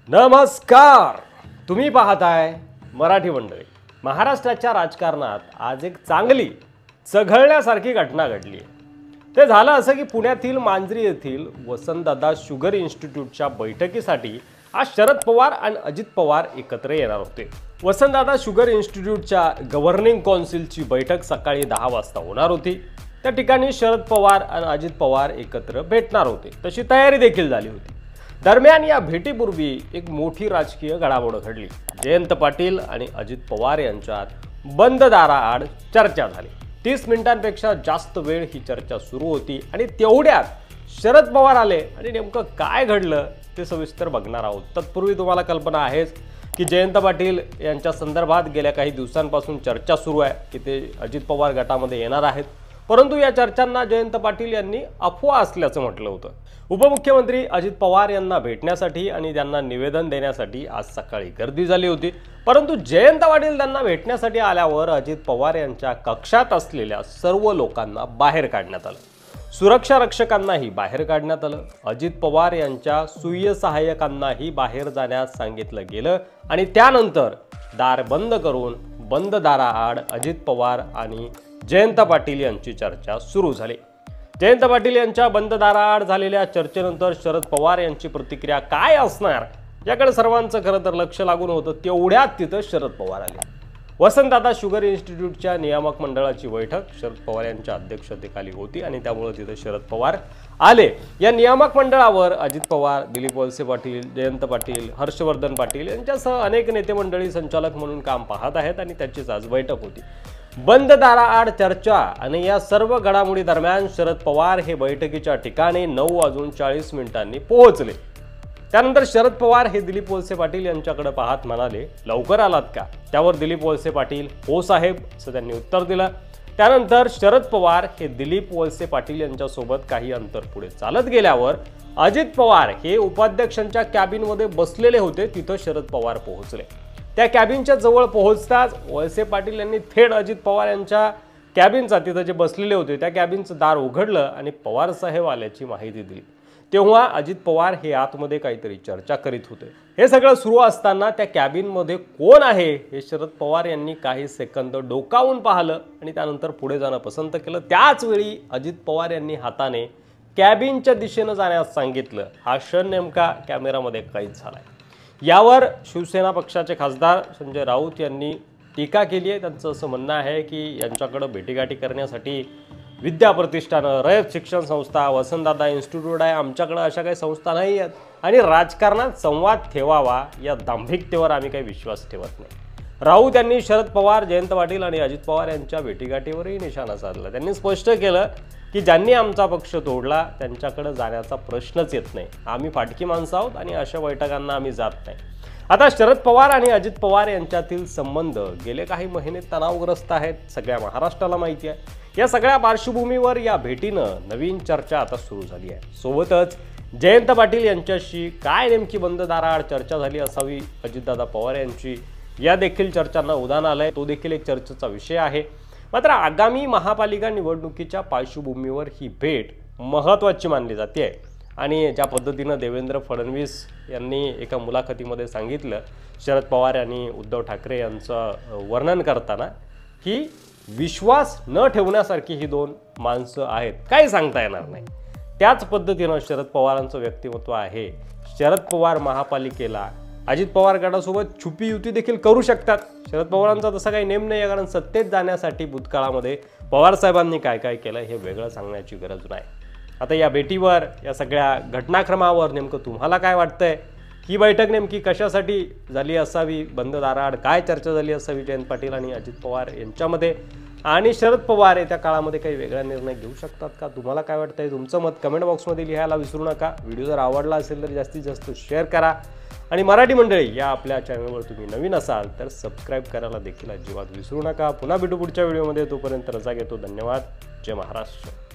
नमस्कार, तुम्ही पाहताय मराठी मंडळी। महाराष्ट्राच्या राजकारणात आज एक चांगली चघळण्यासारखी घटना घडली आहे। ते झालं असं की पुण्यातील मांजरी येथील वसंतदादा शुगर इन्स्टिट्यूटच्या बैठकीसाठी आज शरद पवार आणि अजित पवार एकत्र येणार होते। वसंतदादा शुगर इन्स्टिट्यूटच्या गव्हर्निंग काउन्सिलची बैठक सकाळी 10 वाजता होणार होती। त्या ठिकाणी शरद पवार आणि अजित पवार एकत्र भेटणार होते, तशी तयारी देखील झाली होती। दरम्यान या भेटीपूर्वी एक मोठी राजकीय घडामोड घडली। जयंत पाटील आणि अजित पवार यांच्यात बंद दाराआड चर्चा झाली। 30 मिनिटांपेक्षा जास्त वेळ ही चर्चा सुरू होती आणि तेवढ्यात शरद पवार आले आणि नेमकं काय घडलं ते सविस्तर बघणार आहोत। तत्पूर्वी तुम्हाला कल्पना आहेच की जयंत पाटील यांच्या संदर्भात गेल्या काही दिवसांपासून चर्चा सुरू आहे की ते अजित पवार गटामध्ये येणार आहेत, परंतु या चर्चांना जयंत पाटील यांनी अफवा असल्याचं म्हटलं होतं। उपमुख्यमंत्री अजित पवार यांना भेटण्यासाठी आणि त्यांना निवेदन देण्यासाठी आज सकाळी गर्दी झाली होती, परंतु जयंत पाटील त्यांना भेटण्यासाठी आल्यावर अजित पवार यांच्या कक्षात असलेल्या सर्व लोकांना बाहेर काढण्यात आलं। सुरक्षा रक्षकांनाही बाहेर काढण्यात आलं। अजित पवार यांच्या सुय्य सहाय्यकांनाही बाहेर जाण्यास सांगितलं गेलं आणि त्यानंतर दार बंद करून बंद दाराआड अजित पवार आणि जयंत पाटील यांची चर्चा सुरू झाली। जयंत पाटील यांच्या बंद दाराआड झालेल्या चर्चेनंतर शरद पवार यांची प्रतिक्रिया काय असणार याकडे सर्वांचं खरं तर लक्ष लागून होतं। तेवढ्यात तिथं शरद पवार आले। वसंतदादा शुगर इन्स्टिट्यूटच्या नियामक मंडळाची बैठक शरद पवार यांच्या अध्यक्षतेखाली होती आणि त्यामुळे तिथे शरद पवार आले। या नियामक मंडळावर अजित पवार, दिलीप वळसे पाटील, जयंत पाटील, हर्षवर्धन पाटील यांच्यासह अनेक नेते मंडळी संचालक म्हणून काम पाहत आहेत आणि त्याचीच आज बैठक होती। बंद दाराआड चर्चा आणि या सर्व घडामोडी दरम्यान शरद पवार हे बैठकीच्या ठिकाणी 9:40 पोहोचले। त्यानंतर शरद पवार हे दिलीप वळसे पाटील यांच्याकडे पाहत म्हणाले, लवकर आलात का? त्यावर दिलीप वळसे पाटील, हो साहेब, असं त्यांनी उत्तर दिलं। त्यानंतर शरद पवार हे दिलीप वळसे पाटील यांच्यासोबत काही अंतर पुढे चालत गेल्यावर अजित पवार हे उपाध्यक्षांच्या कॅबिनमध्ये बसलेले होते, तिथं शरद पवार पोहोचले। त्या कॅबिनच्या जवळ पोहोचताच वळसे पाटील यांनी थेट अजित पवार यांच्या कॅबिनचा, तिथं जे बसलेले होते त्या कॅबिनचं दार उघडलं आणि पवार साहेब आल्याची माहिती दिली। तेव्हा अजित पवार हे आतमध्ये काहीतरी चर्चा करीत होते। हे सगळं सुरू असताना त्या कॅबिनमध्ये कोण आहे हे शरद पवार यांनी काही सेकंद डोकावून पाहिलं आणि त्यानंतर पुढे जाणं पसंत केलं। त्याच वेळी अजित पवार यांनी हाताने कॅबिनच्या दिशेने जाण्यास सांगितलं। हा क्षण नेमका कॅमेरामध्ये कैद झालाय। यावर शिवसेना पक्षाचे खासदार संजय राऊत यांनी टीका केली आहे। त्यांचं असं म्हणणं आहे की यांच्याकडे भेटीगाठी करण्यासाठी विद्या प्रतिष्ठानं, रयत शिक्षण संस्था, वसंतदादा इन्स्टिट्यूट आहे, आमच्याकडे अशा काही संस्था नाही आहेत आणि राजकारणात संवाद ठेवावा या दांभिकतेवर आम्ही काही विश्वास ठेवत नाही। राऊत यांनी शरद पवार, जयंत पाटील आणि अजित पवार यांच्या भेटीगाठीवरही निशाणा साधला। त्यांनी स्पष्ट केलं की ज्यांनी आमचा पक्ष तोडला त्यांच्याकडे जाण्याचा प्रश्नच येत नाही। आम्ही फाटकी माणसं आहोत आणि अशा बैठकांना आम्ही जात नाही। आता शरद पवार आणि अजित पवार यांच्यातील संबंध गेले काही महिने तणावग्रस्त आहेत, सगळ्या महाराष्ट्राला माहिती आहे। या सगळ्या पार्श्वभूमीवर या भेटीनं नवीन चर्चा आता सुरू झाली आहे। सोबतच जयंत पाटील यांच्याशी काय नेमकी बंद दाराआड चर्चा झाली असावी अजितदादा पवार यांची, या देखील चर्चांना उधाण आलंय, तो देखील एक चर्चेचा विषय आहे। मात्र आगामी महापालिका निवडणुकीच्या पार्श्वभूमीवर ही भेट महत्त्वाची मानली जाते आणि ज्या पद्धतीनं देवेंद्र फडणवीस यांनी एका मुलाखतीमध्ये सांगितलं, शरद पवार यांनी उद्धव ठाकरे यांचं वर्णन करताना की विश्वास न ठेवण्यासारखी ही दोन माणसं आहेत, काही सांगता येणार नाही। त्याच पद्धतीनं शरद पवारांचं व्यक्तिमत्व आहे। शरद पवार महापालिकेला अजित पवार गटासोबत छुपी युती देखील करू शकतात। शरद पवारांचा तसा काही नेम नाही, कारण सत्तेत जाण्यासाठी भूतकाळामध्ये पवार साहेबांनी काय काय केलं हे वेगळं सांगण्याची गरज नाही। आता या भेटीवर, या सगळ्या घटनाक्रमावर नेमकं तुम्हाला काय वाटतंय? ही बैठक नेमकी कशासाठी झाली असावी? बंद दाराआड काय चर्चा झाली असावी जयंत पाटील आणि अजित पवार यांच्यामध्ये? आणि शरद पवार येत्या काळामध्ये काही वेगळा निर्णय घेऊ शकतात का? तुम्हाला काय वाटतंय? तुमचं मत कमेंट बॉक्समध्ये लिहायला विसरू नका। व्हिडिओ जर आवडला असेल तर जास्तीत जास्त शेअर करा आणि मराठी मंडळी या आपल्या चॅनलवर तुम्ही नवीन असाल तर सबस्क्राईब करायला देखील अजिबात विसरू नका। पुन्हा भेटू पुढच्या व्हिडिओमध्ये, तोपर्यंत रजा घेतो। धन्यवाद। जय महाराष्ट्र।